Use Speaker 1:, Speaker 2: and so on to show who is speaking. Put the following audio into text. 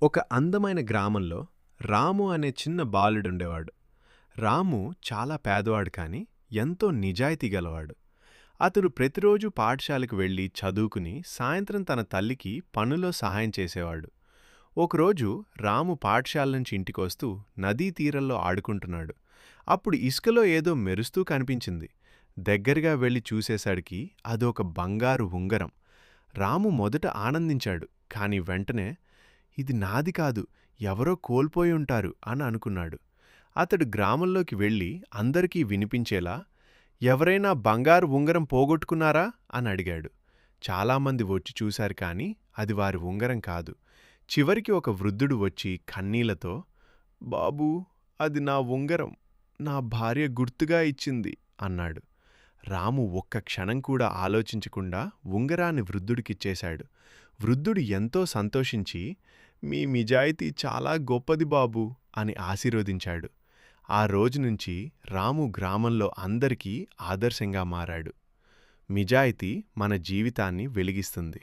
Speaker 1: ఒక అందమైన గ్రామంలో రాము అనే చిన్న బాలుడుండేవాడు. రాము చాలా పేదవాడు కాని ఎంతో నిజాయితీ గలవాడు. అతడు ప్రతిరోజూ పాఠశాలకు వెళ్లి చదువుకుని సాయంత్రం తన తల్లికి పనులో సహాయం చేసేవాడు. ఒకరోజు రాము పాఠశాల నుంచి ఇంటికొస్తూ నదీ తీరంలో ఆడుకుంటున్నాడు. అప్పుడు ఇసుకలో ఏదో మెరుస్తూ కనిపించింది. దగ్గరగా వెళ్లి చూసేసరికి అదొక బంగారు ఉంగరం. రాము మొదట ఆనందించాడు, కాని వెంటనే ఇది నాది కాదు, ఎవరో కోల్పోయి ఉంటారు అని అనుకున్నాడు. అతడు గ్రామంలోకి వెళ్ళి అందరికీ వినిపించేలా, ఎవరైనా బంగారు ఉంగరం పోగొట్టుకున్నారా అని అడిగాడు. చాలామంది వచ్చి చూశారు, కాని అది వారి ఉంగరం కాదు. చివరికి ఒక వృద్ధుడు వచ్చి కన్నీళ్లతో, బాబూ, అది నా ఉంగరం, నా భార్య గుర్తుగా ఇచ్చింది అన్నాడు. రాము ఒక్క క్షణం కూడా ఆలోచించకుండా ఉంగరాన్ని వృద్ధుడికిచ్చేశాడు. వృద్ధుడు ఎంతో సంతోషించి, మీ నిజాయితీ చాలా గొప్పది బాబూ అని ఆశీర్వదించాడు. ఆ రోజునుంచి రాము గ్రామంలో అందరికీ ఆదర్శంగా మారాడు. నిజాయితీ మన జీవితాన్ని వెలిగిస్తుంది.